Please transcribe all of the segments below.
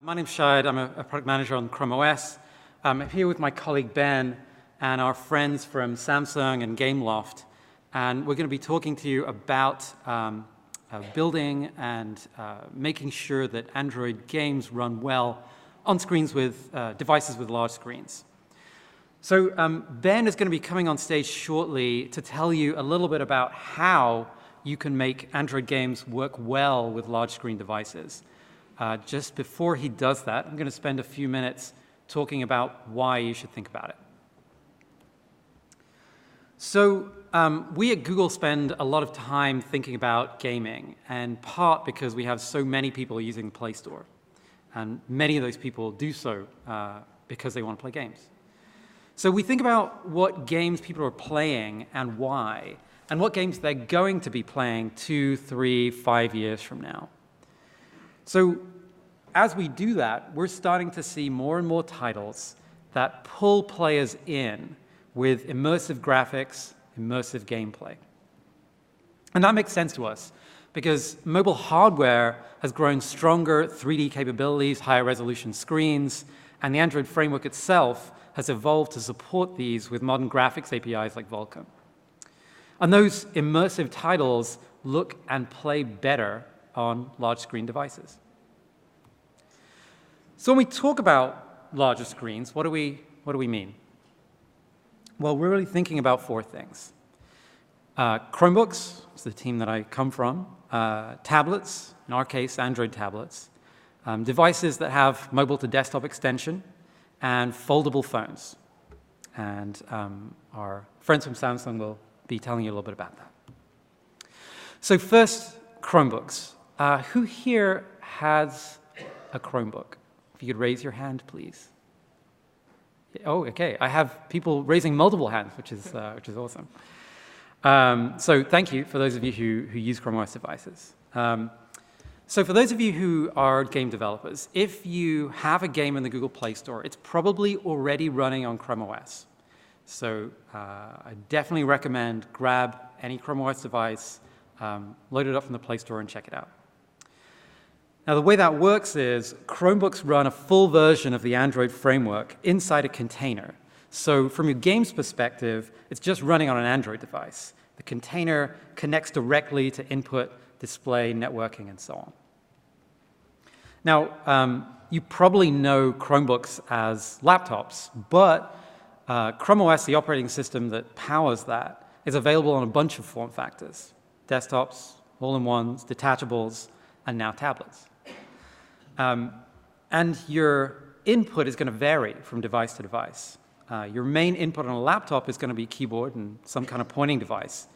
My name's Shahid. I'm a product manager on Chrome OS. I'm here with my colleague Ben and our friends from Samsung and Gameloft. And we're going to be talking to you about building and making sure that Android games run well on screens with devices with large screens. So Ben is going to be coming on stage shortly to tell you a little bit about how you can make Android games work well with large screen devices. Just before he does that, I'm going to spend a few minutes talking about why you should think about it. So we at Google spend a lot of time thinking about gaming, and part because we have so many people using the Play Store. And many of those people do so because they want to play games. So we think about what games people are playing and why, and what games they're going to be playing 2, 3, 5 years from now. So as we do that, we're starting to see more and more titles that pull players in with immersive graphics, immersive gameplay. And that makes sense to us because mobile hardware has grown stronger 3D capabilities, higher resolution screens, and the Android framework itself has evolved to support these with modern graphics APIs like Vulkan. And those immersive titles look and play better on large screen devices. So when we talk about larger screens, what do we mean? Well, we're really thinking about 4 things. Chromebooks, it's the team that I come from, tablets, in our case, Android tablets, devices that have mobile to desktop extension, and foldable phones. And our friends from Samsung will be telling you a little bit about that. So first, Chromebooks. Who here has a Chromebook? If you could raise your hand, please. Oh, okay. I have people raising multiple hands, which is awesome. So thank you for those of you who use Chrome OS devices. So for those of you who are game developers, if you have a game in the Google Play Store, it's probably already running on Chrome OS. So I definitely recommend grab any Chrome OS device, load it up from the Play Store, and check it out. Now, the way that works is Chromebooks run a full version of the Android framework inside a container. So from your game's perspective, it's just running on an Android device. The container connects directly to input, display, networking, and so on. Now, you probably know Chromebooks as laptops, but Chrome OS, the operating system that powers that, is available on a bunch of form factors: desktops, all-in-ones, detachables, and now tablets. And your input is going to vary from device to device. Your main input on a laptop is going to be keyboard and some kind of pointing device.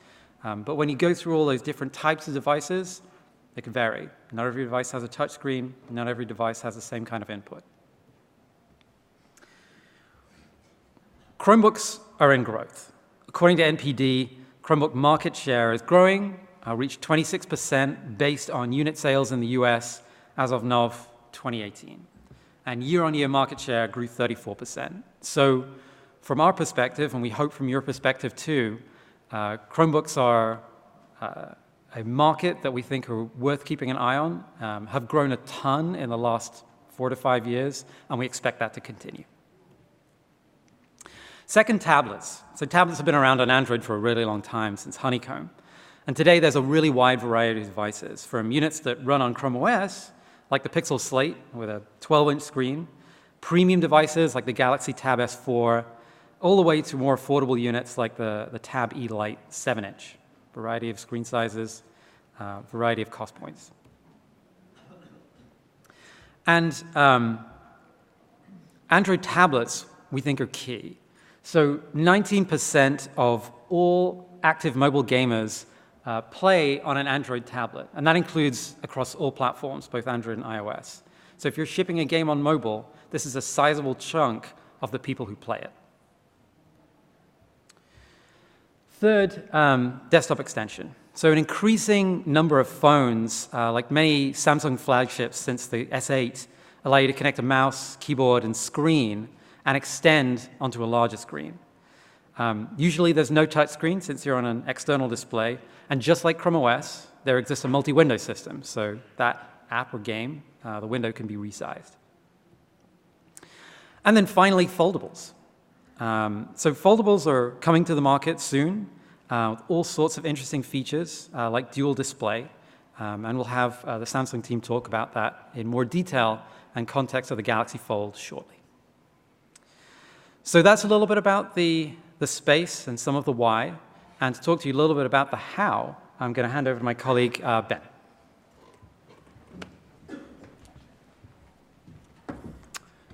But when you go through all those different types of devices, they can vary. Not every device has a touch screen. Not every device has the same kind of input. Chromebooks are in growth. According to NPD, Chromebook market share is growing, reached 26% based on unit sales in the US as of Nov 2018. And year-on-year market share grew 34%. So from our perspective, and we hope from your perspective too, Chromebooks are a market that we think are worth keeping an eye on, have grown a ton in the last 4 to 5 years, and we expect that to continue. Second, tablets. So tablets have been around on Android for a really long time, since Honeycomb. And today there's a really wide variety of devices, from units that run on Chrome OS, like the Pixel Slate with a 12-inch screen, premium devices like the Galaxy Tab S4, all the way to more affordable units like the Tab E Lite 7-inch. Variety of screen sizes, variety of cost points. And Android tablets, we think, are key. So 19% of all active mobile gamers play on an Android tablet, and that includes across all platforms, both Android and iOS. So if you're shipping a game on mobile, this is a sizable chunk of the people who play it. Third, desktop extension. So an increasing number of phones, like many Samsung flagships since the S8, allow you to connect a mouse, keyboard, and screen and extend onto a larger screen. Usually there's no touch screen since you're on an external display, and just like Chrome OS, there exists a multi-window system, so that app or game, the window can be resized. And then finally, foldables. So foldables are coming to the market soon with all sorts of interesting features like dual display. And we'll have the Samsung team talk about that in more detail and context of the Galaxy Fold shortly. So that's a little bit about the space and some of the why. And to talk to you a little bit about the how, I'm going to hand over to my colleague, Ben.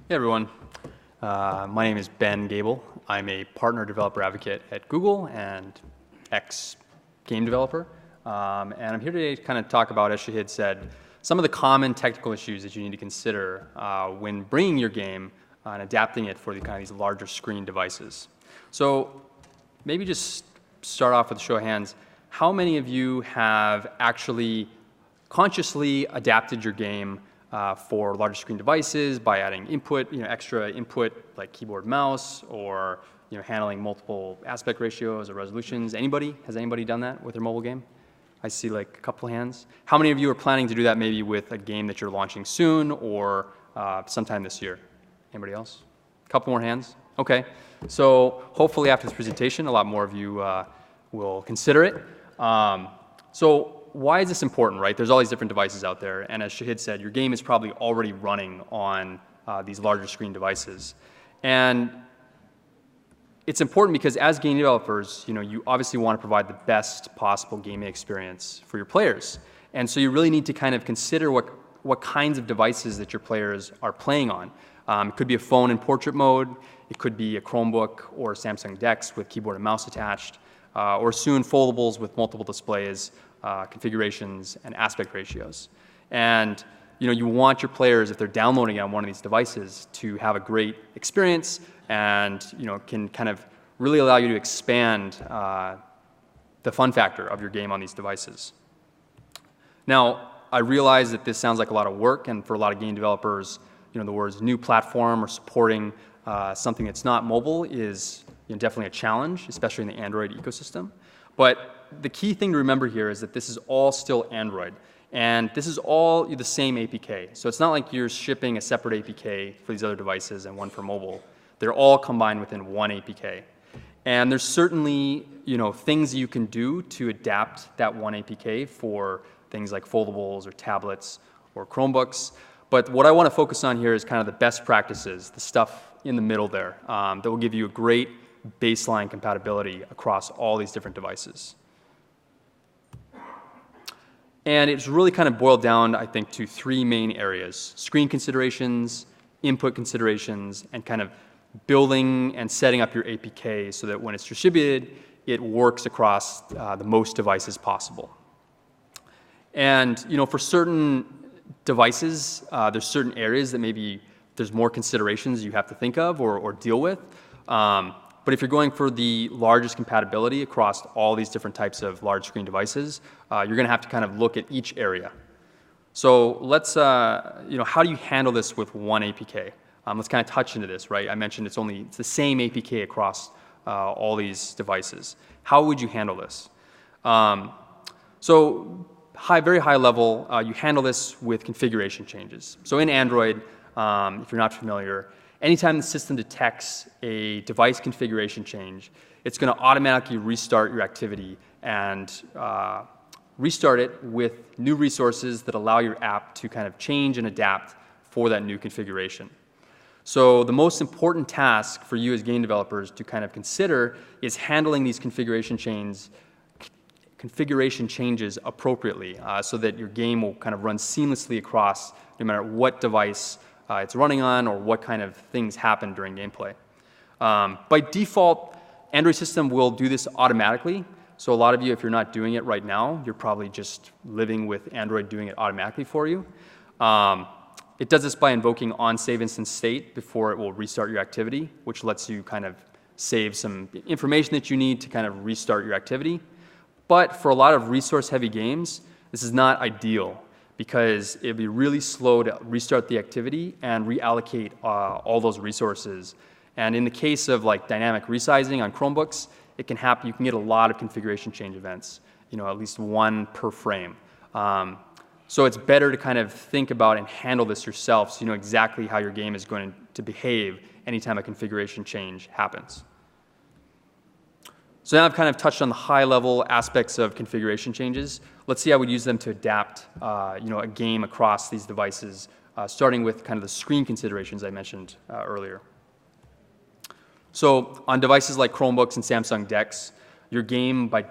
Hey, everyone. My name is Ben Gable. I'm a partner developer advocate at Google and ex-game developer. And I'm here today to kind of talk about, as Shahid said, some of the common technical issues that you need to consider when bringing your game and adapting it for these larger screen devices. So maybe just start off with a show of hands. How many of you have actually consciously adapted your game for larger screen devices by adding input, extra input like keyboard, mouse, or handling multiple aspect ratios or resolutions? Anybody? Has anybody done that with their mobile game? I see like a couple hands. How many of you are planning to do that maybe with a game that you're launching soon or sometime this year? Anybody else? A couple more hands? Okay. So hopefully after this presentation, a lot more of you will consider it. So why is this important, right? There's all these different devices out there, and as Shahid said, your game is probably already running on these larger screen devices. And it's important because as game developers, you obviously want to provide the best possible gaming experience for your players. And so you really need to kind of consider what kinds of devices that your players are playing on. It could be a phone in portrait mode, it could be a Chromebook or Samsung DeX with keyboard and mouse attached, or soon foldables with multiple displays, configurations, and aspect ratios. And you want your players, if they're downloading it on one of these devices, to have a great experience and can kind of really allow you to expand the fun factor of your game on these devices. Now, I realize that this sounds like a lot of work, and for a lot of game developers, the words new platform or supporting something that's not mobile is definitely a challenge, especially in the Android ecosystem. But the key thing to remember here is that this is all still Android. And this is all the same APK. So it's not like you're shipping a separate APK for these other devices and one for mobile. They're all combined within one APK. And there's certainly things you can do to adapt that one APK for things like foldables or tablets or Chromebooks. But what I want to focus on here is kind of the best practices, the stuff in the middle there, that will give you a great baseline compatibility across all these different devices. And it's really kind of boiled down, I think, to three main areas: screen considerations, input considerations, and kind of building and setting up your APK so that when it's distributed, it works across the most devices possible. And for certain devices, there's certain areas that maybe there's more considerations you have to think of or deal with. But if you're going for the largest compatibility across all these different types of large screen devices, you're going to have to kind of look at each area. So let's, how do you handle this with one APK? Let's kind of touch into this, right? I mentioned it's the same APK across all these devices. How would you handle this? So very high level, you handle this with configuration changes. So in Android, if you're not familiar, anytime the system detects a device configuration change, it's going to automatically restart your activity and restart it with new resources that allow your app to kind of change and adapt for that new configuration. So the most important task for you as game developers to kind of consider is handling these configuration changes appropriately so that your game will kind of run seamlessly across no matter what device it's running on or what kind of things happen during gameplay. By default, Android system will do this automatically. So a lot of you, if you're not doing it right now, you're probably just living with Android doing it automatically for you. It does this by invoking on-save instance state before it will restart your activity, which lets you kind of save some information that you need to kind of restart your activity. But for a lot of resource-heavy games, this is not ideal because it'd be really slow to restart the activity and reallocate all those resources. And in the case of like dynamic resizing on Chromebooks, it can happen. You can get a lot of configuration change events, at least one per frame. So it's better to kind of think about and handle this yourself so you know exactly how your game is going to behave anytime a configuration change happens. So now I've kind of touched on the high-level aspects of configuration changes. Let's see how we'd use them to adapt a game across these devices, starting with kind of the screen considerations I mentioned earlier. So on devices like Chromebooks and Samsung DeX, your game by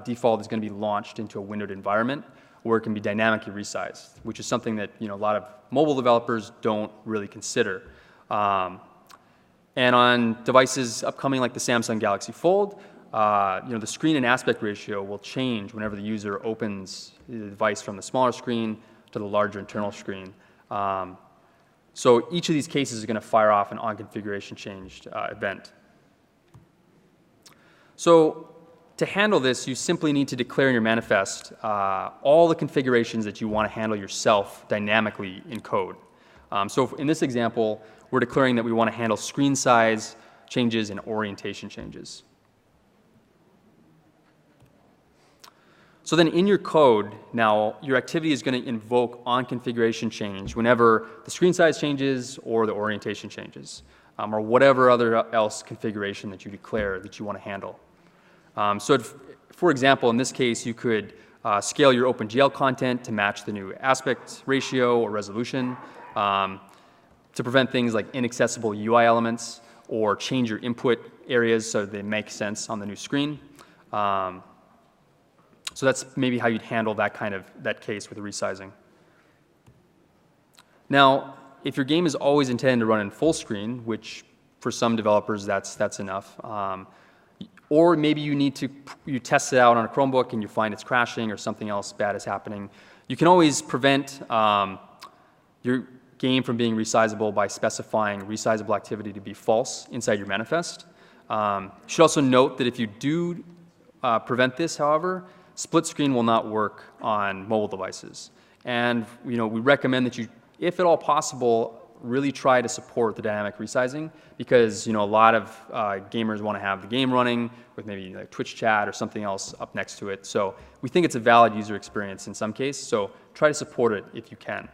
default is going to be launched into a windowed environment where it can be dynamically resized, which is something that a lot of mobile developers don't really consider. And on devices upcoming like the Samsung Galaxy Fold, the screen and aspect ratio will change whenever the user opens the device from the smaller screen to the larger internal screen. So each of these cases is going to fire off an on-configuration changed event. So to handle this, you simply need to declare in your manifest all the configurations that you want to handle yourself dynamically in code. So in this example, we're declaring that we want to handle screen size changes and orientation changes. So then in your code, now your activity is going to invoke on-configuration change whenever the screen size changes or the orientation changes, or whatever other else configuration that you declare that you want to handle. For example, in this case, you could scale your OpenGL content to match the new aspect ratio or resolution, to prevent things like inaccessible UI elements, or change your input areas so they make sense on the new screen. So that's maybe how you'd handle that case with resizing. Now, if your game is always intended to run in full screen, which for some developers that's enough, or maybe you test it out on a Chromebook and you find it's crashing or something else bad is happening, you can always prevent your game from being resizable by specifying resizable activity to be false inside your manifest. You should also note that if you do prevent this, however, split screen will not work on mobile devices. And we recommend that you, if at all possible, really try to support the dynamic resizing, because a lot of gamers want to have the game running with maybe like Twitch chat or something else up next to it. So we think it's a valid user experience in some case, so try to support it if you can.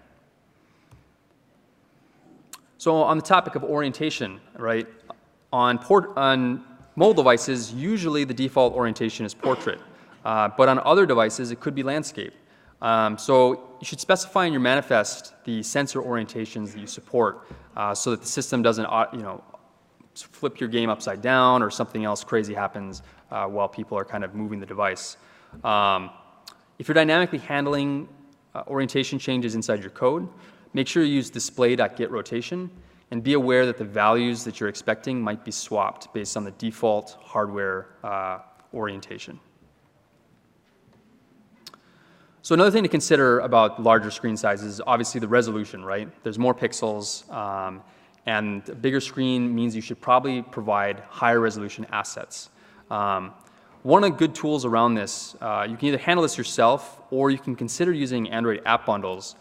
So on the topic of orientation, right, on mobile devices, usually the default orientation is portrait. But on other devices, it could be landscape. So you should specify in your manifest the sensor orientations that you support, so that the system doesn't flip your game upside down or something else crazy happens while people are kind of moving the device. If you're dynamically handling orientation changes inside your code, make sure you use display.getRotation, and be aware that the values that you're expecting might be swapped based on the default hardware orientation. So another thing to consider about larger screen sizes is obviously the resolution, right? There's more pixels, and a bigger screen means you should probably provide higher resolution assets. One of the good tools around this, you can either handle this yourself, or you can consider using Android app bundles.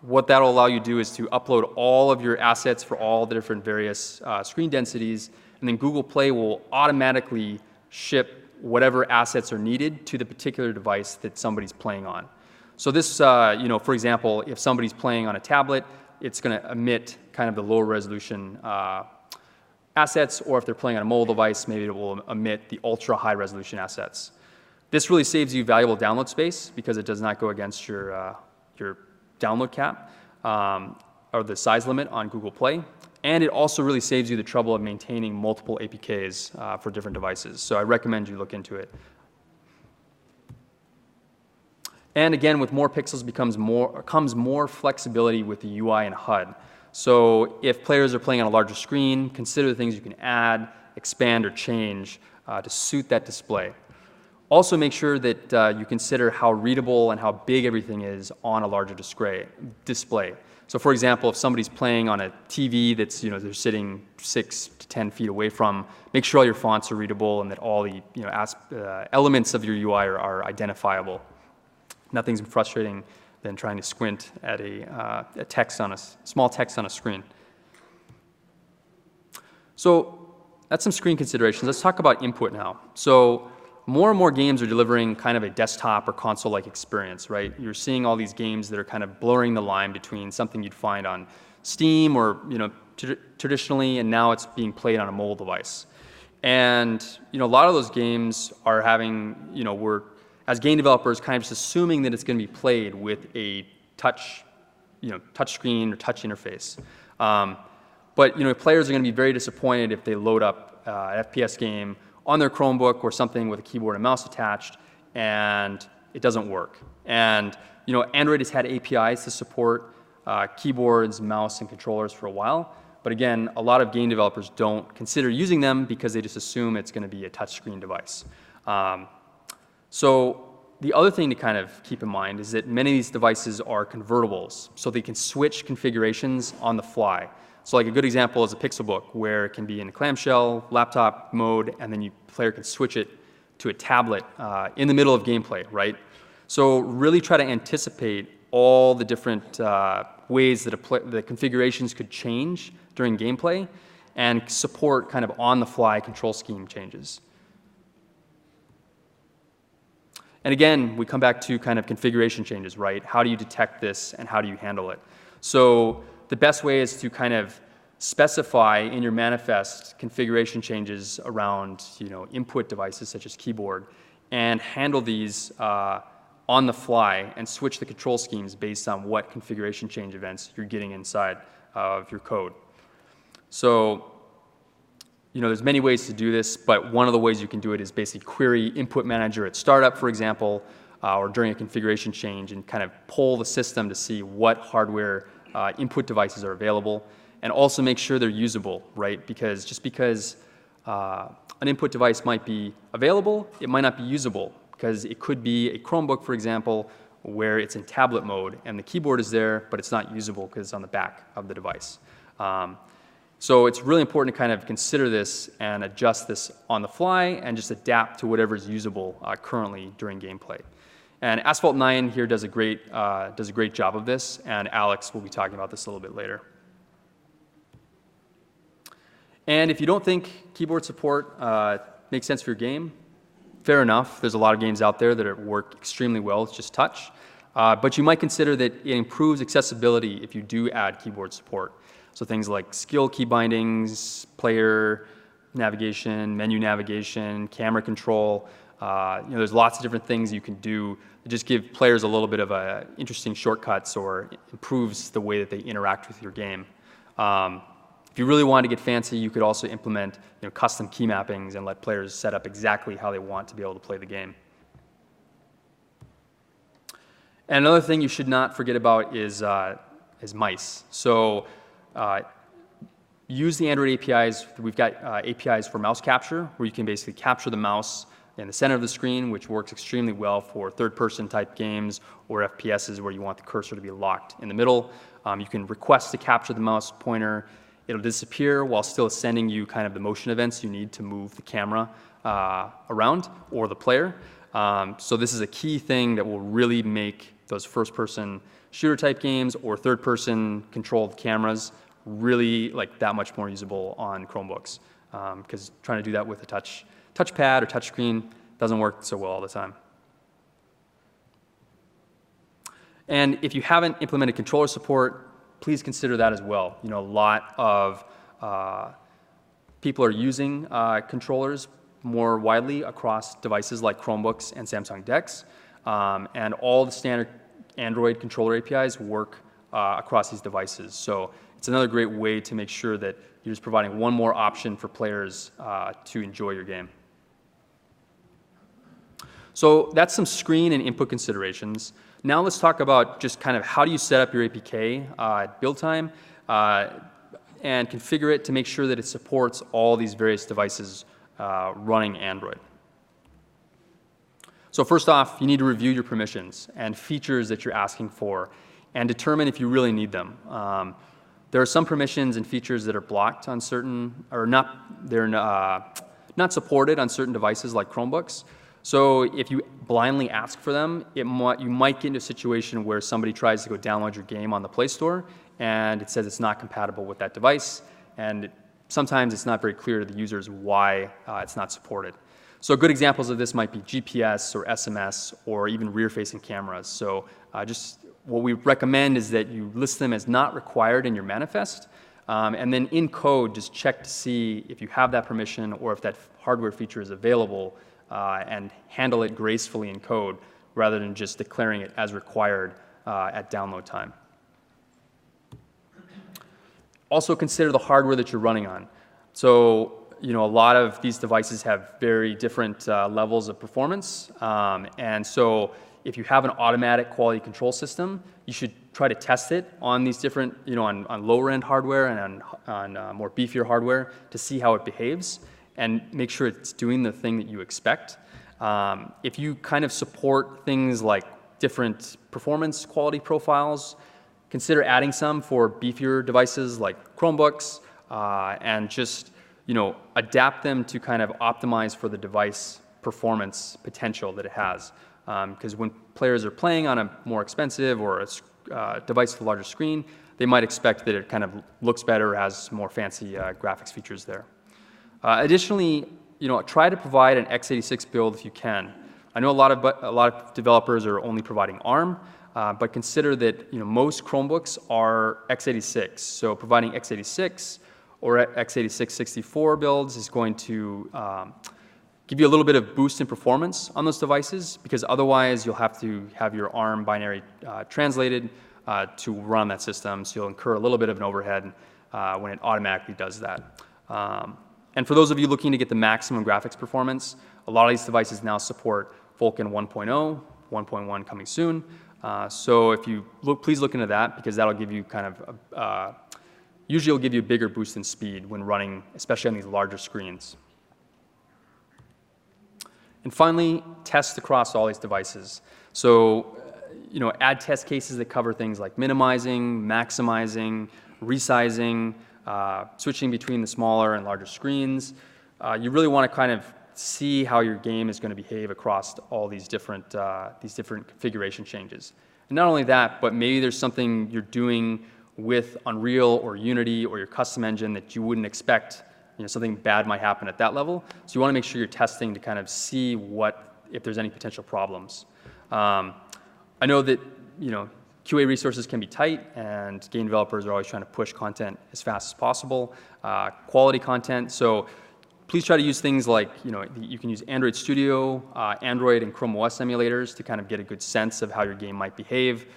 What that will allow you to do is to upload all of your assets for all the different various screen densities, and then Google Play will automatically ship whatever assets are needed to the particular device that somebody's playing on. So this, for example, if somebody's playing on a tablet, it's going to emit kind of the lower resolution assets, or if they're playing on a mobile device, maybe it will emit the ultra high resolution assets. This really saves you valuable download space because it does not go against your download cap or the size limit on Google Play. And it also really saves you the trouble of maintaining multiple APKs for different devices. So I recommend you look into it. And again, with more pixels comes more flexibility with the UI and HUD. So if players are playing on a larger screen, consider the things you can add, expand, or change to suit that display. Also make sure that you consider how readable and how big everything is on a larger display. So for example, if somebody's playing on a TV that's, they're sitting 6 to 10 feet away from, make sure all your fonts are readable and that all the, elements of your UI are identifiable. Nothing's more frustrating than trying to squint at small text on a screen. So that's some screen considerations. Let's talk about input now. So more and more games are delivering kind of a desktop or console-like experience, right? You're seeing all these games that are kind of blurring the line between something you'd find on Steam or traditionally, and now it's being played on a mobile device. And a lot of those games are having, we're as game developers kind of just assuming that it's going to be played with a touch screen or touch interface. But players are going to be very disappointed if they load up an FPS game on their Chromebook or something with a keyboard and mouse attached, and it doesn't work. And Android has had APIs to support keyboards, mouse, and controllers for a while. But again, a lot of game developers don't consider using them because they just assume it's going to be a touchscreen device. So the other thing to kind of keep in mind is that many of these devices are convertibles, so they can switch configurations on the fly. So like a good example is a Pixelbook, where it can be in clamshell, laptop mode, and then the player can switch it to a tablet in the middle of gameplay, right? So really try to anticipate all the different ways that the configurations could change during gameplay and support kind of on-the-fly control scheme changes. And again, we come back to kind of configuration changes, right? How do you detect this and how do you handle it? So the best way is to kind of specify in your manifest configuration changes around input devices such as keyboard, and handle these on the fly and switch the control schemes based on what configuration change events you're getting inside of your code. So there's many ways to do this, but one of the ways you can do it is basically query input manager at startup, for example, or during a configuration change, and kind of poll the system to see what hardware input devices are available, and also make sure they're usable, right? Because just because an input device might be available, it might not be usable, because it could be a Chromebook, for example, where it's in tablet mode and the keyboard is there, but it's not usable because it's on the back of the device. So it's really important to kind of consider this and adjust this on the fly and just adapt to whatever is usable currently during gameplay. And Asphalt 9 here does a great job of this, and Alex will be talking about this a little bit later. And if you don't think keyboard support makes sense for your game, fair enough. There's a lot of games out there that work extremely well with just touch. But you might consider that it improves accessibility if you do add keyboard support. So things like skill key bindings, player navigation, menu navigation, camera control. There's lots of different things you can do that just give players a little bit of interesting shortcuts, or improves the way that they interact with your game. If you really want to get fancy, you could also implement custom key mappings and let players set up exactly how they want to be able to play the game. And another thing you should not forget about is mice. So use the Android APIs. We've got APIs for mouse capture, where you can basically capture the mouse in the center of the screen, which works extremely well for third-person type games or FPSs where you want the cursor to be locked in the middle. You can request to capture the mouse pointer. It'll disappear while still sending you kind of the motion events you need to move the camera around, or the player. So this is a key thing that will really make those first-person shooter type games or third-person controlled cameras really that much more usable on Chromebooks. Because trying to do that with a touchpad or touchscreen doesn't work so well all the time. And if you haven't implemented controller support, please consider that as well. A lot of people are using controllers more widely across devices like Chromebooks and Samsung DeX, and all the standard Android controller APIs work across these devices. So it's another great way to make sure that you're just providing one more option for players to enjoy your game. So that's some screen and input considerations. Now let's talk about just kind of how do you set up your APK at build time and configure it to make sure that it supports all these various devices running Android. So first off, you need to review your permissions and features that you're asking for and determine if you really need them. There are some permissions and features that are blocked on certain, or they're not supported on certain devices like Chromebooks. So if you blindly ask for them, you might get into a situation where somebody tries to go download your game on the Play Store and it says it's not compatible with that device, and sometimes it's not very clear to the users why it's not supported. So good examples of this might be GPS or SMS or even rear-facing cameras. So just what we recommend is that you list them as not required in your manifest, And then in code, just check to see if you have that permission or if that hardware feature is available, and handle it gracefully in code rather than just declaring it as required at download time. Also consider the hardware that you're running on. So, a lot of these devices have very different levels of performance, and so if you have an automatic quality control system, you should try to test it on these different, on lower end hardware and on more beefier hardware to see how it behaves and make sure it's doing the thing that you expect. If you kind of support things like different performance quality profiles, consider adding some for beefier devices like Chromebooks, and just adapt them to kind of optimize for the device performance potential that it has. Because when players are playing on a more expensive or a device with a larger screen, they might expect that it kind of looks better or has more fancy graphics features there. Additionally, try to provide an x86 build if you can. I know a lot of developers are only providing ARM, but consider that most Chromebooks are x86. So providing x86 or x86 64 builds is going to give you a little bit of boost in performance on those devices, because otherwise you'll have to have your ARM binary translated to run that system, so you'll incur a little bit of an overhead when it automatically does that. And for those of you looking to get the maximum graphics performance, a lot of these devices now support Vulkan 1.0, 1.1 coming soon. So if you please look into that, because that'll give you kind of usually it'll give you a bigger boost in speed when running, especially on these larger screens. And finally, test across all these devices. So, add test cases that cover things like minimizing, maximizing, resizing, switching between the smaller and larger screens. You really want to kind of see how your game is going to behave across all these different configuration changes. And not only that, but maybe there's something you're doing with Unreal or Unity or your custom engine that you wouldn't expect. Something bad might happen at that level. So you want to make sure you're testing to kind of see if there's any potential problems. I know that QA resources can be tight, and game developers are always trying to push content as fast as possible, quality content. So please try to use things like you can use Android Studio, Android and Chrome OS emulators to kind of get a good sense of how your game might behave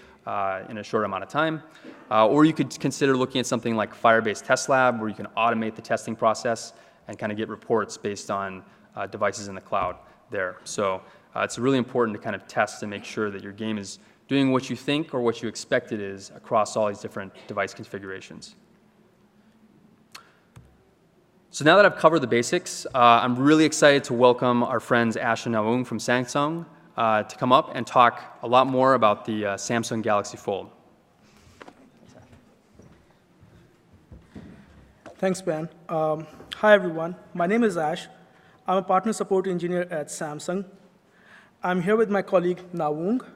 in a short amount of time. Or you could consider looking at something like Firebase Test Lab, where you can automate the testing process and kind of get reports based on devices in the cloud there. So it's really important to kind of test and make sure that your game is doing what you think or what you expect it is across all these different device configurations. So now that I've covered the basics, I'm really excited to welcome our friends Ash and Naung from Samsung to come up and talk a lot more about the Samsung Galaxy Fold. Thanks, Ben. Hi, everyone. My name is Ash. I'm a partner support engineer at Samsung. I'm here with my colleague, Naung,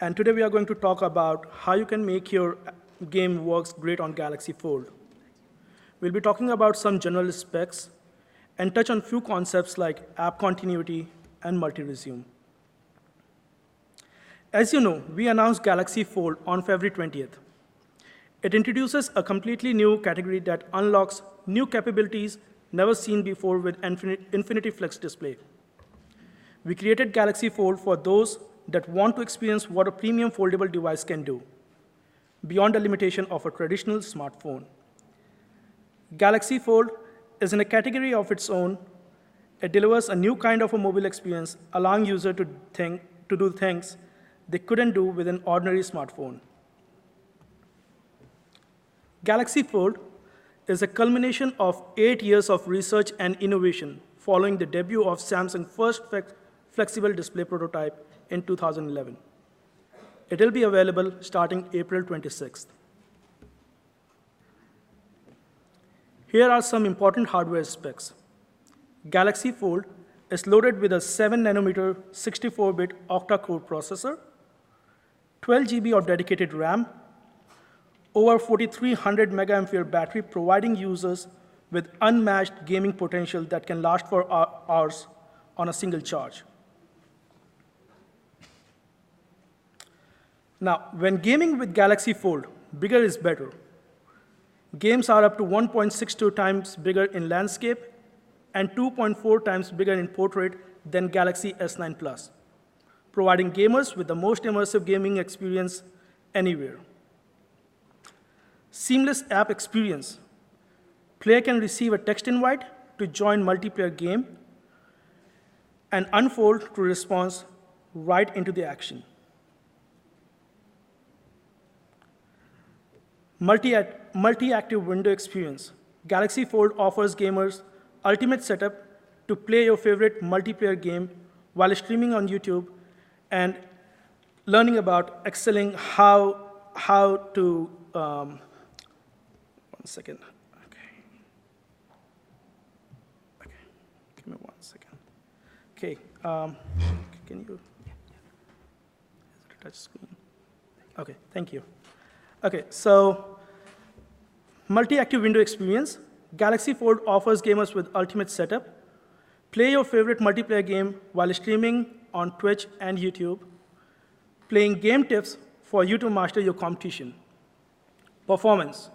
and today we are going to talk about how you can make your game works great on Galaxy Fold. We'll be talking about some general specs and touch on few concepts like app continuity and multi-resume. As you know, we announced Galaxy Fold on February 20th. It introduces a completely new category that unlocks new capabilities never seen before with Infinity Flex Display. We created Galaxy Fold for those that want to experience what a premium foldable device can do, beyond the limitation of a traditional smartphone. Galaxy Fold is in a category of its own. It delivers a new kind of a mobile experience, allowing users to do things they couldn't do with an ordinary smartphone. Galaxy Fold is a culmination of 8 years of research and innovation following the debut of Samsung's first flexible display prototype in 2011. It will be available starting April 26th. Here are some important hardware specs. Galaxy Fold is loaded with a 7-nanometer 64-bit octa-core processor, 12 GB of dedicated RAM, over 4,300 mAh battery, providing users with unmatched gaming potential that can last for hours on a single charge. Now, when gaming with Galaxy Fold, bigger is better. Games are up to 1.62 times bigger in landscape and 2.4 times bigger in portrait than Galaxy S9 Plus, providing gamers with the most immersive gaming experience anywhere. Seamless app experience. Player can receive a text invite to join multiplayer game and unfold to response right into the action. Multi-active window experience. Galaxy Fold offers gamers ultimate setup to play your favorite multiplayer game while streaming on YouTube and learning about excelling how to, one second. Okay, give me 1 second. Okay, can you, is it a touch screen? Okay, thank you. Okay, so multi-active window experience. Galaxy Fold offers gamers with ultimate setup. Play your favorite multiplayer game while streaming on Twitch and YouTube, playing game tips for you to master your competition. Performance.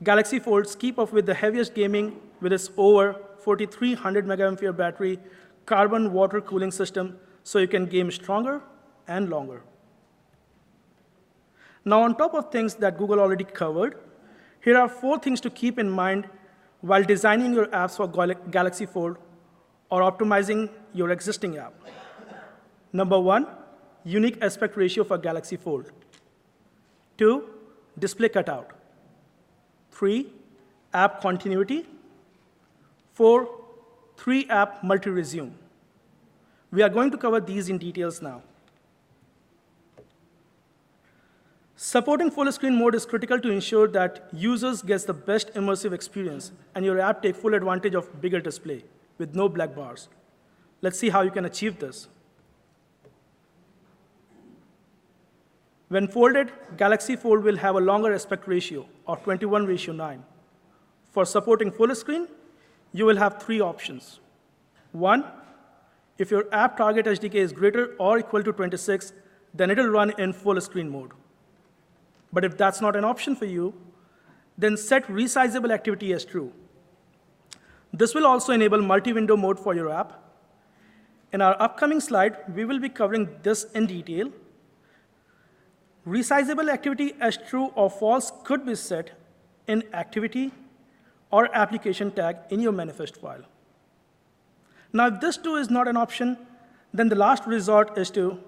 Galaxy Folds keep up with the heaviest gaming with its over 4,300 mAh battery carbon water cooling system, so you can game stronger and longer. Now, on top of things that Google already covered, here are 4 things to keep in mind while designing your apps for Galaxy Fold or optimizing your existing app. Number 1, unique aspect ratio for Galaxy Fold. 2, display cutout. 3, app continuity. 4, 3-app multi-resume. We are going to cover these in details now. Supporting full screen mode is critical to ensure that users get the best immersive experience and your app takes full advantage of bigger display with no black bars. Let's see how you can achieve this. When folded, Galaxy Fold will have a longer aspect ratio of 21:9. For supporting full screen, you will have 3 options. 1, if your app target HDK is greater or equal to 26, then it'll run in full screen mode. But if that's not an option for you, then set resizable activity as true. This will also enable multi-window mode for your app. In our upcoming slide, we will be covering this in detail. Resizable activity as true or false could be set in activity or application tag in your manifest file. Now, if this too is not an option, then the last resort is to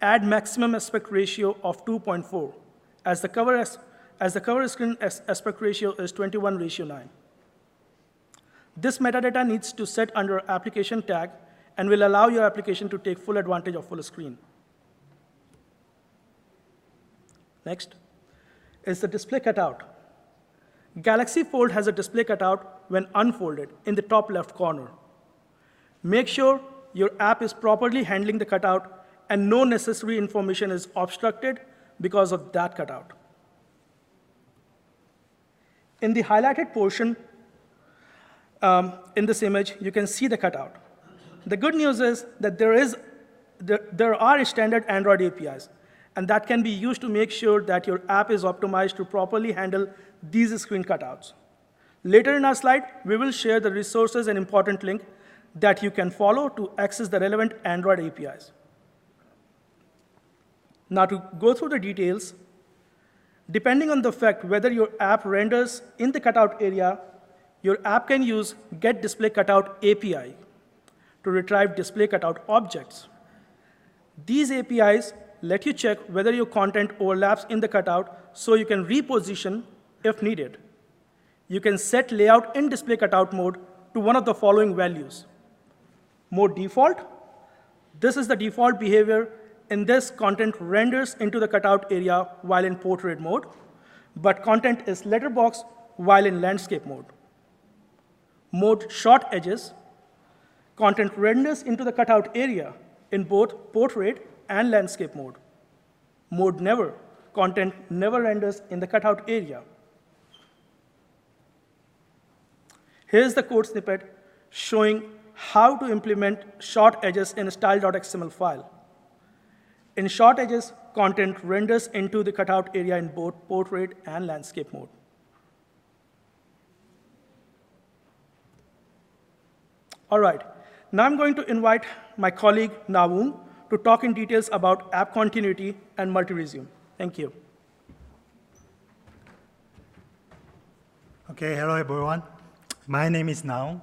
add maximum aspect ratio of 2.4, as the cover screen aspect ratio is 21:9. This metadata needs to set under application tag and will allow your application to take full advantage of full screen. Next is the display cutout. Galaxy Fold has a display cutout when unfolded in the top left corner. Make sure your app is properly handling the cutout and no necessary information is obstructed because of that cutout. In the highlighted portion in this image, you can see the cutout. The good news is that there are standard Android APIs, and that can be used to make sure that your app is optimized to properly handle these screen cutouts. Later in our slide, we will share the resources and important link that you can follow to access the relevant Android APIs. Now, to go through the details, depending on the fact whether your app renders in the cutout area, your app can use getDisplayCutout API to retrieve display cutout objects. These APIs let you check whether your content overlaps in the cutout so you can reposition if needed. You can set layout in display cutout mode to one of the following values. Mode default, this is the default behavior. In this, content renders into the cutout area while in portrait mode, but content is letterbox while in landscape mode. Mode short edges, content renders into the cutout area in both portrait and landscape mode. Mode never, content never renders in the cutout area. Here's the code snippet showing how to implement short edges in a style.xml file. In short edges, content renders into the cutout area in both portrait and landscape mode. All right, now I'm going to invite my colleague Navun to talk in details about app continuity and multi-resume. Thank you. Okay, hello everyone. My name is Naung,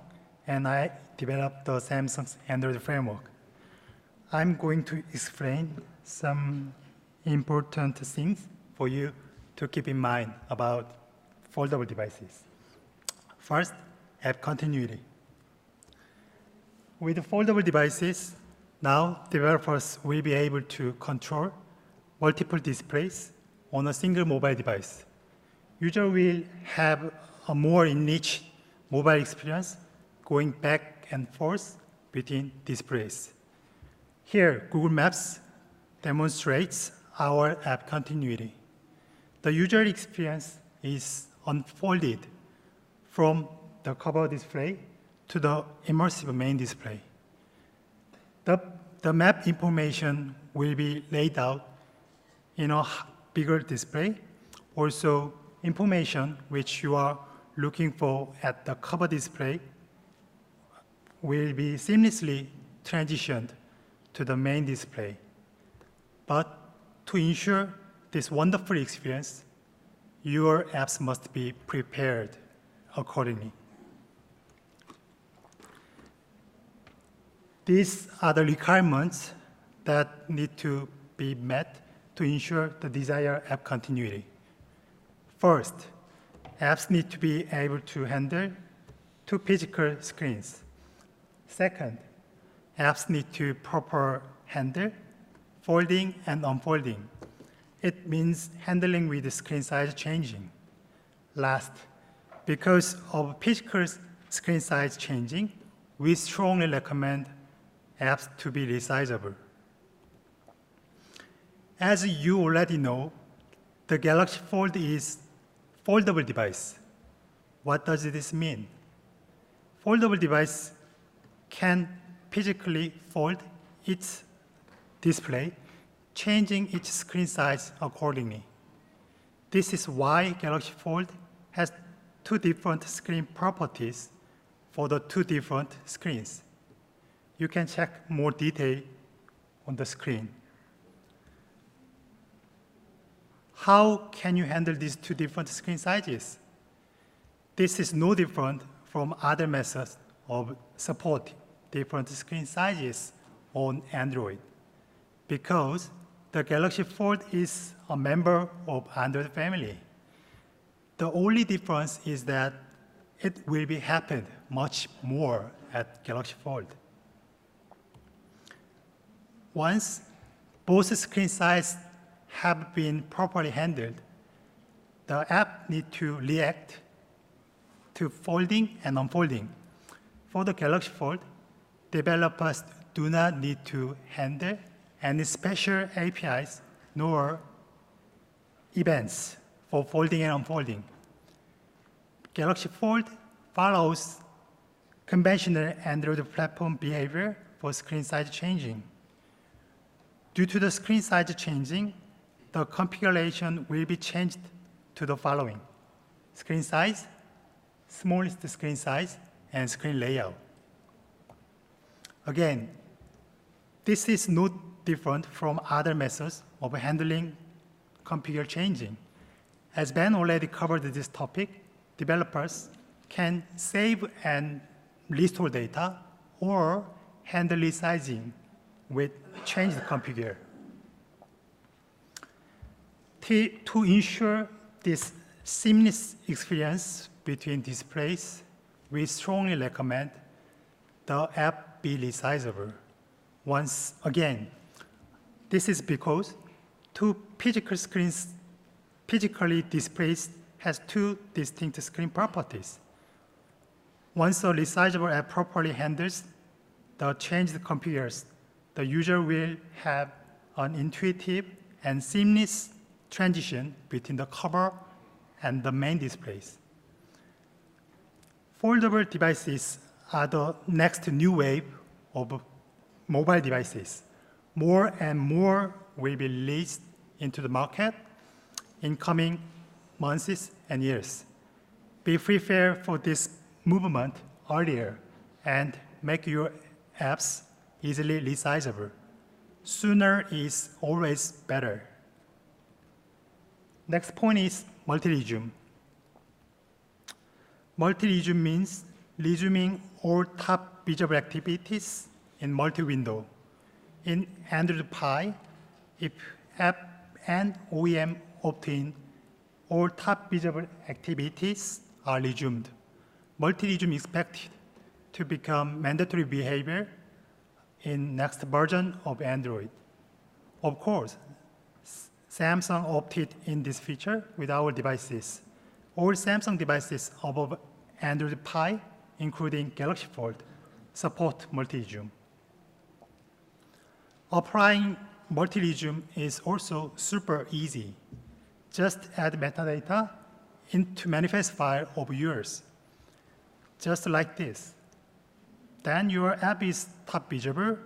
and I developed the Samsung's Android framework. I'm going to explain some important things for you to keep in mind about foldable devices. First, app continuity. With foldable devices, now developers will be able to control multiple displays on a single mobile device. Users will have a more enriched mobile experience going back and forth between displays. Here, Google Maps demonstrates our app continuity. The user experience is unfolded from the cover display to the immersive main display. The map information will be laid out in a bigger display. Also, information which you are looking for at the cover display will be seamlessly transitioned to the main display. But to ensure this wonderful experience, your apps must be prepared accordingly. These are the requirements that need to be met to ensure the desired app continuity. First, apps need to be able to handle two physical screens. Second, apps need to properly handle folding and unfolding. It means handling with the screen size changing. Last, because of physical screen size changing, we strongly recommend apps to be resizable. As you already know, the Galaxy Fold is foldable device. What does this mean? Foldable device can physically fold its display, changing its screen size accordingly. This is why Galaxy Fold has two different screen properties for the two different screens. You can check more detail on the screen. How can you handle these two different screen sizes? This is no different from other methods of supporting different screen sizes on Android, because the Galaxy Fold is a member of Android family. The only difference is that it will be happened much more at Galaxy Fold. Once both screen sizes have been properly handled, the app needs to react to folding and unfolding. For the Galaxy Fold, developers do not need to handle any special APIs nor events for folding and unfolding. Galaxy Fold follows conventional Android platform behavior for screen size changing. Due to the screen size changing, the configuration will be changed to the following: screen size, smallest screen size, and screen layout. Again, this is no different from other methods of handling configure changing. As Ben already covered this topic, developers can save and restore data or handle resizing with changed configure. To ensure this seamless experience between displays, we strongly recommend the app be resizable. Once again, this is because two physical screens, physically displays has two distinct screen properties. Once a resizable app properly handles the changed configures, the user will have an intuitive and seamless transition between the cover and the main displays. Foldable devices are the next new wave of mobile devices. More and more will be released into the market in coming months and years. Be prepared for this movement earlier and make your apps easily resizable. Sooner is always better. Next point is multi-resume. Multi-resume means resuming all top visible activities in multi-window. In Android Pie, if app and OEM opt-in, all top visible activities are resumed. Multi-resume is expected to become mandatory behavior in next version of Android. Of course, Samsung opted in this feature with our devices. All Samsung devices above Android Pie, including Galaxy Fold, support multi-resume. Applying multi-resume is also super easy. Just add metadata into manifest file of yours, just like this. Then your app is top visible.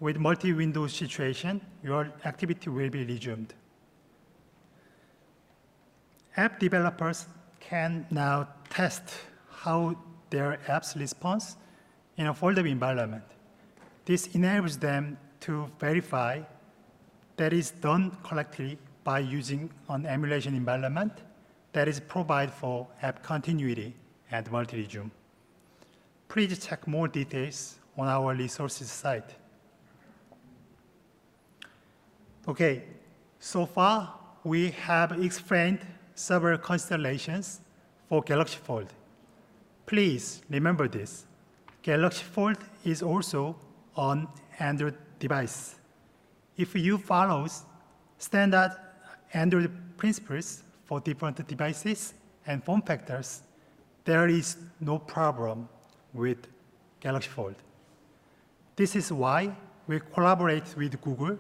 With multi-window situation, your activity will be resumed. App developers can now test how their apps response in a foldable environment. This enables them to verify that is done correctly by using an emulation environment that is provided for app continuity and multi-resume. Please check more details on our resources site. Okay, so far we have explained several considerations for Galaxy Fold. Please remember this. Galaxy Fold is also an Android device. If you follow standard Android principles for different devices and form factors, there is no problem with Galaxy Fold. This is why we collaborate with Google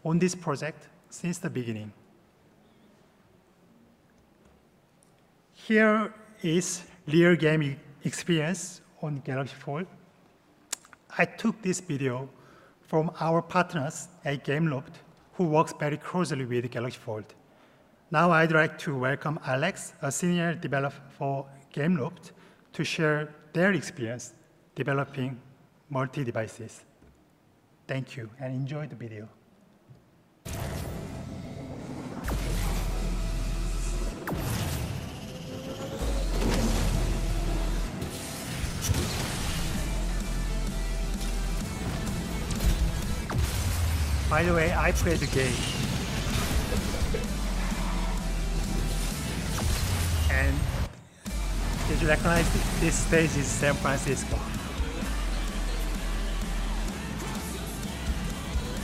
on this project since the beginning. Here is real game experience on Galaxy Fold. I took this video from our partners at Gameloft, who works very closely with Galaxy Fold. Now I'd like to welcome Alex, a senior developer for Gameloft, to share their experience developing multi-devices. Thank you, and enjoy the video. By the way, I played the game. And did you recognize this stage is San Francisco?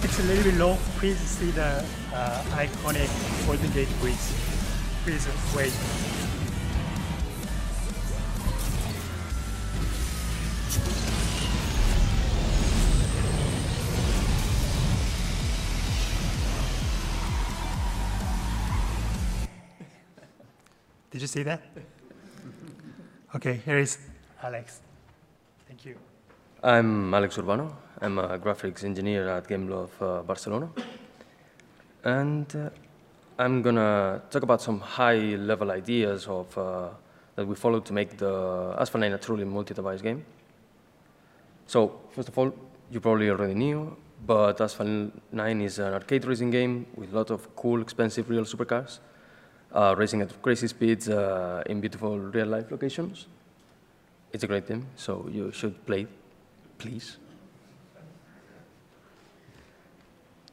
It's a little bit low. Please see the iconic Golden Gate Bridge. Please wait. Did you see that? Okay, here is Alex. Thank you. I'm Alex Urbano. I'm a graphics engineer at Gameloft Barcelona. And I'm going to talk about some high-level ideas of, that we followed to make the Asphalt 9 a truly multi-device game. So, first of all, you probably already knew, but Asphalt 9 is an arcade racing game with a lot of cool, expensive real supercars, racing at crazy speeds in beautiful real-life locations. It's a great game, so you should play it, please.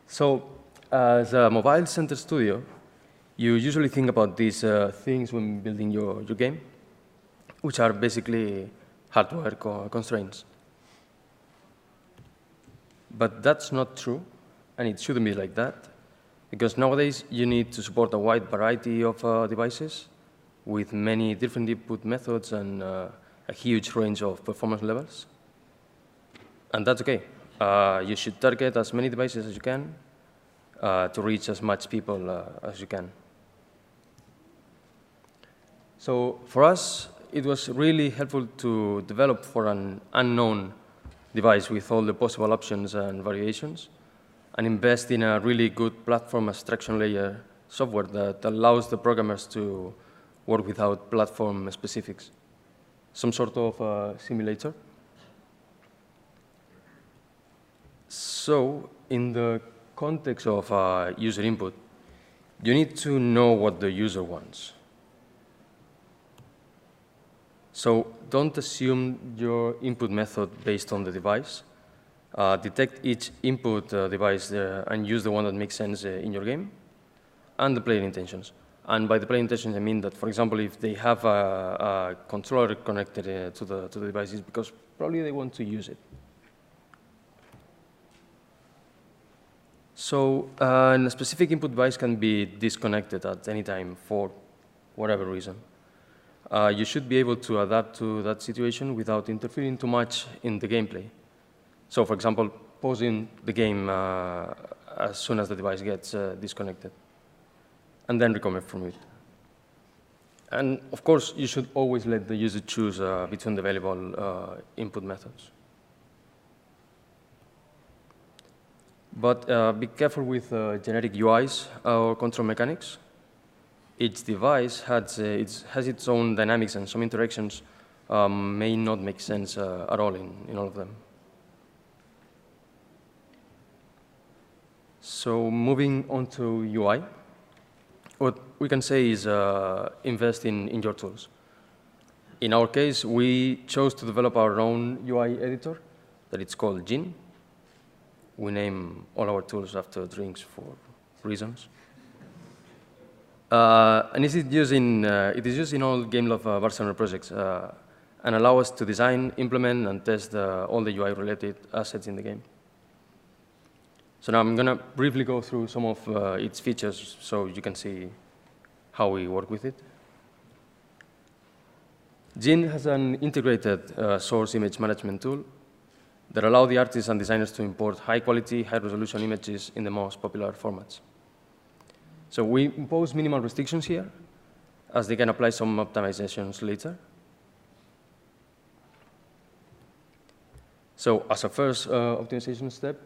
So, as a mobile-centered studio, you usually think about these things when building your game, which are basically hardware constraints. But that's not true, and it shouldn't be like that, because nowadays you need to support a wide variety of devices with many different input methods and a huge range of performance levels. And that's okay. You should target as many devices as you can to reach as much people as you can. So for us, it was really helpful to develop for an unknown device with all the possible options and variations, and invest in a really good platform abstraction layer software that allows the programmers to work without platform specifics. Some sort of simulator. So in the context of user input, you need to know what the user wants. So don't assume your input method based on the device. Detect each input device and use the one that makes sense in your game, and the player intentions. And by the player intentions, I mean that, for example, if they have a controller connected to the devices, because probably they want to use it. So a specific input device can be disconnected at any time for whatever reason. You should be able to adapt to that situation without interfering too much in the gameplay. So, for example, pausing the game as soon as the device gets disconnected, and then recover from it. And of course, you should always let the user choose between the available input methods. But be careful with generic UIs or control mechanics. Each device has its own dynamics, and some interactions may not make sense at all in all of them. So moving on to UI, what we can say is invest in your tools. In our case, we chose to develop our own UI editor that it's called Gin. We name all our tools after drinks for reasons. And it is used in all Gameloft Barcelona projects and allow us to design, implement, and test all the UI-related assets in the game. So now I'm going to briefly go through some of its features so you can see how we work with it. Gin has an integrated source image management tool that allows the artists and designers to import high-quality, high-resolution images in the most popular formats. So we impose minimal restrictions here, as they can apply some optimizations later. So as a first optimization step,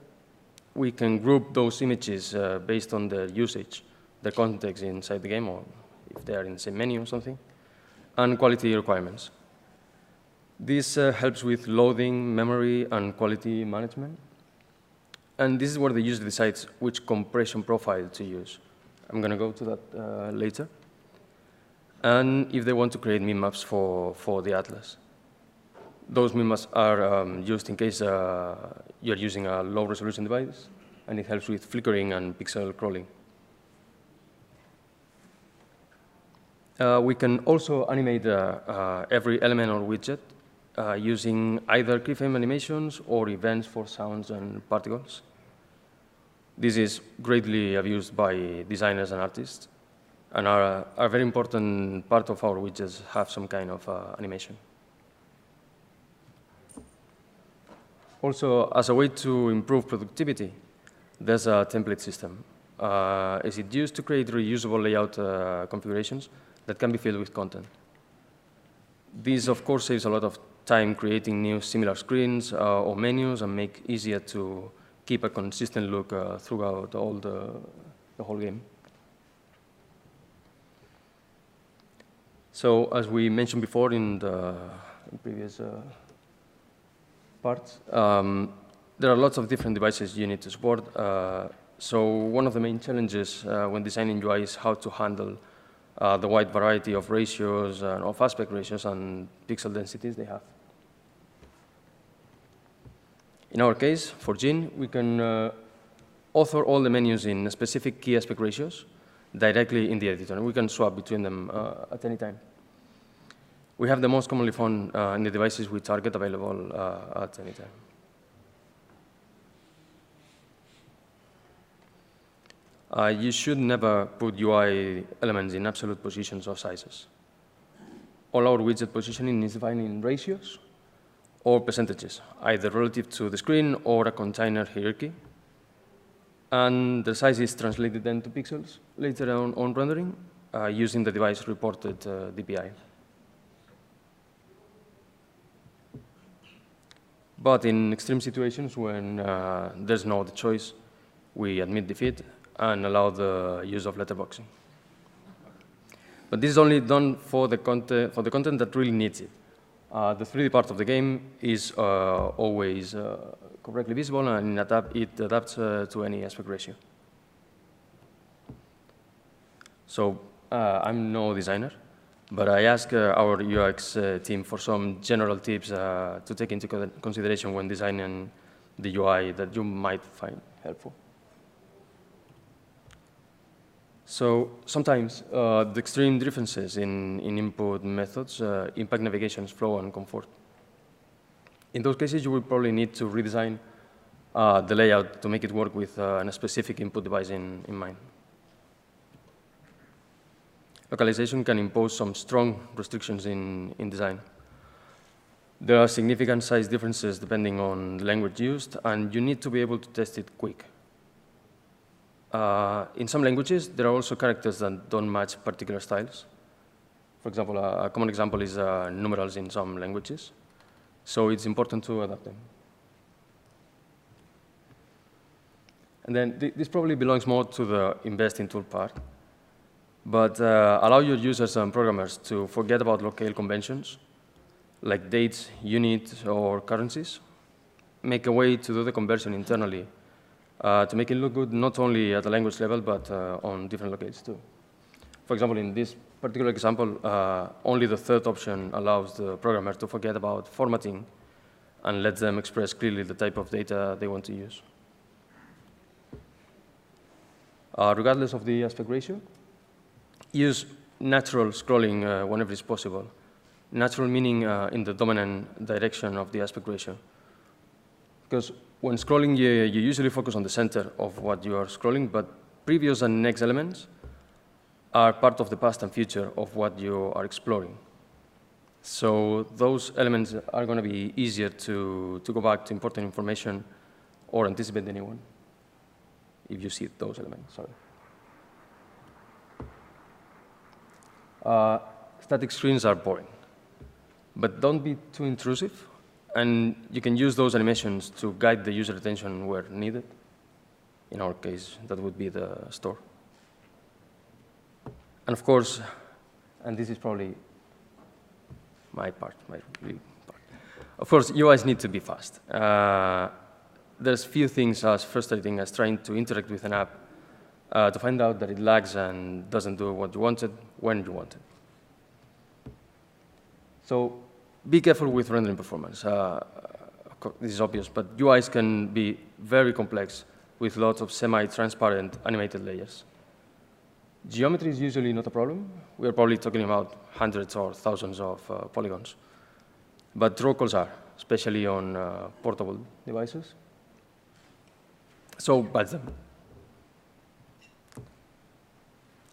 we can group those images based on their usage, their context inside the game, or if they are in the same menu or something, and quality requirements. This helps with loading, memory, and quality management. And this is where the user decides which compression profile to use. I'm going to go to that later. And if they want to create min-maps for the atlas. Those min-maps are used in case you're using a low-resolution device, and it helps with flickering and pixel crawling. We can also animate every element or widget using either keyframe animations or events for sounds and particles. This is greatly abused by designers and artists, and are a very important part of our widgets have some kind of animation. Also, as a way to improve productivity, there's a template system. Is it used to create reusable layout configurations that can be filled with content? This, of course, saves a lot of time creating new similar screens or menus and make it easier to keep a consistent look throughout the whole game. So as we mentioned before in the previous parts, there are lots of different devices you need to support. So one of the main challenges when designing UI is how to handle the wide variety of ratios and of aspect ratios and pixel densities they have. In our case, for Gin, we can author all the menus in specific key aspect ratios directly in the editor, and we can swap between them at any time. We have the most commonly found in the devices we target available at any time. You should never put UI elements in absolute positions or sizes. All our widget positioning is defined in ratios or percentages, either relative to the screen or a container hierarchy. And the size is translated then to pixels later on rendering using the device-reported DPI. But in extreme situations when there's no other choice, we admit defeat and allow the use of letterboxing. But this is only done for the content that really needs it. The 3D part of the game is always correctly visible, and it adapts to any aspect ratio. So I'm no designer, but I asked our UX team for some general tips to take into consideration when designing the UI that you might find helpful. So sometimes the extreme differences in input methods impact navigation's flow and comfort. In those cases, you will probably need to redesign the layout to make it work with a specific input device in mind. Localization can impose some strong restrictions in design. There are significant size differences depending on the language used, and you need to be able to test it quick. In some languages, there are also characters that don't match particular styles. For example, a common example is numerals in some languages. So it's important to adapt them. And then this probably belongs more to the invest in tool part. But allow your users and programmers to forget about locale conventions, like dates, units, or currencies. Make a way to do the conversion internally to make it look good not only at the language level, but on different locales too. For example, in this particular example, only the third option allows the programmer to forget about formatting and let them express clearly the type of data they want to use. Regardless of the aspect ratio, use natural scrolling whenever it's possible. Natural meaning in the dominant direction of the aspect ratio. Because when scrolling, you usually focus on the center of what you are scrolling, but previous and next elements are part of the past and future of what you are exploring. So those elements are going to be easier to go back to important information or anticipate anyone if you see those elements. Sorry. Static screens are boring, but don't be too intrusive, and you can use those animations to guide the user attention where needed. In our case, that would be the store. And of course, and this is probably my real part. Of course, UIs need to be fast. There's few things as frustrating as trying to interact with an app to find out that it lags and doesn't do what you wanted when you wanted. So be careful with rendering performance. This is obvious, but UIs can be very complex with lots of semi-transparent animated layers. Geometry is usually not a problem. We're probably talking about hundreds or thousands of polygons. But raw calls are, especially on portable devices. So batch them.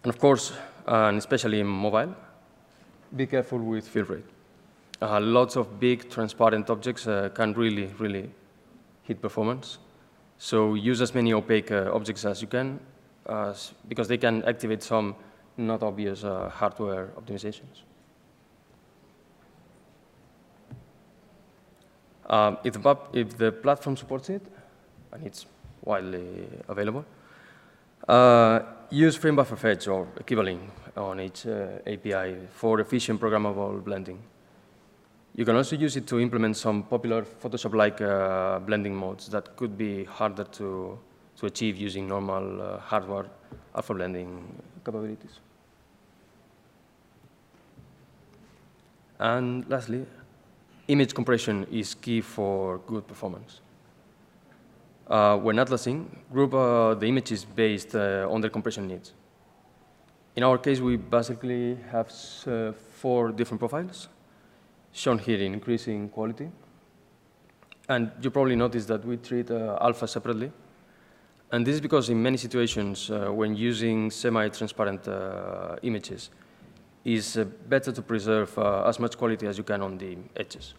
And of course, and especially in mobile, be careful with fill rate. Lots of big transparent objects can really hit performance. So use as many opaque objects as you can, because they can activate some not obvious hardware optimizations. If the platform supports it, and it's widely available, use frame buffer fetch or equivalent on each API for efficient programmable blending. You can also use it to implement some popular Photoshop-like blending modes that could be harder to achieve using normal hardware alpha blending capabilities. And lastly, image compression is key for good performance. When atlasing, group the images based on their compression needs. In our case, we basically have 4 different profiles, shown here in increasing quality. And you probably noticed that we treat alpha separately. And this is because in many situations, when using semi-transparent images, it's better to preserve as much quality as you can on the edges.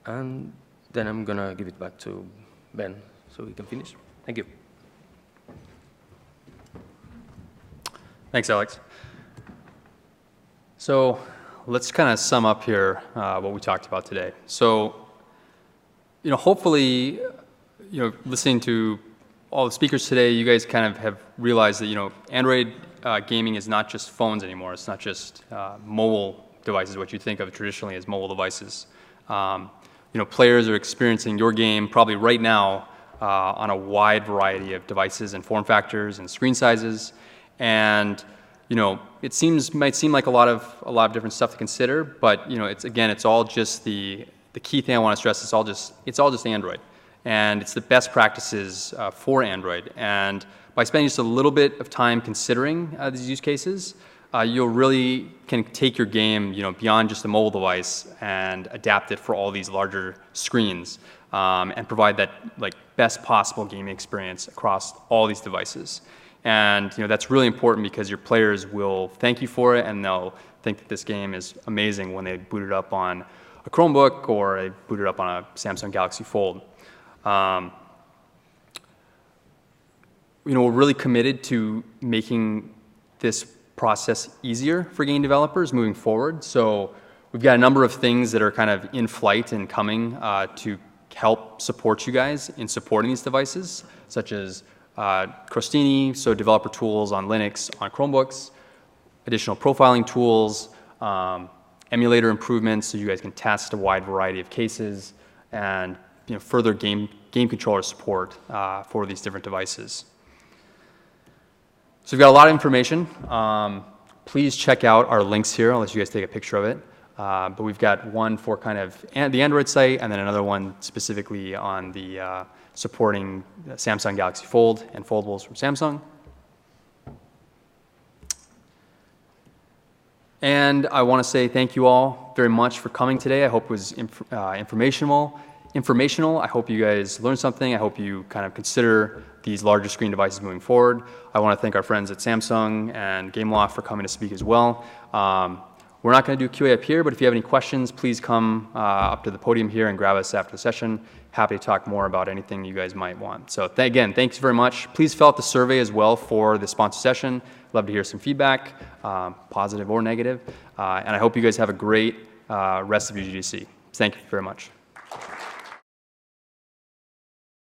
And then I'm going to give it back to Ben so we can finish. Thank you. Thanks, Alex. So let's kind of sum up here what we talked about today. So, hopefully, listening to all the speakers today, you guys kind of have realized that, Android gaming is not just phones anymore. It's not just mobile devices, what you think of traditionally as mobile devices. Players are experiencing your game probably right now on a wide variety of devices and form factors and screen sizes. And it might seem like a lot of different stuff to consider, but it's all just the key thing I want to stress is it's all just Android, and it's the best practices for Android. And by spending just a little bit of time considering these use cases, you'll really can take your game beyond just a mobile device and adapt it for all these larger screens and provide that best possible gaming experience across all these devices. And that's really important because your players will thank you for it, and they'll think that this game is amazing when they boot it up on a Chromebook or they boot it up on a Samsung Galaxy Fold. We're really committed to making this process easier for game developers moving forward. So we've got a number of things that are kind of in flight and coming to help support you guys in supporting these devices, such as Crostini, so developer tools on Linux, on Chromebooks, additional profiling tools, emulator improvements so you guys can test a wide variety of cases, and further game controller support for these different devices. So we've got a lot of information. Please check out our links here. I'll let you guys take a picture of it. But we've got one for kind of the Android site, and then another one specifically on the supporting Samsung Galaxy Fold and foldables from Samsung. And I want to say thank you all very much for coming today. I hope it was informational. I hope you guys learned something. I hope you kind of consider these larger screen devices moving forward. I want to thank our friends at Samsung and Gameloft for coming to speak as well. We're not going to do QA up here, but if you have any questions, please come up to the podium here and grab us after the session. Happy to talk more about anything you guys might want. So again, thanks very much. Please fill out the survey as well for the sponsor session. Love to hear some feedback, positive or negative. And I hope you guys have a great rest of your GDC. Thank you very much.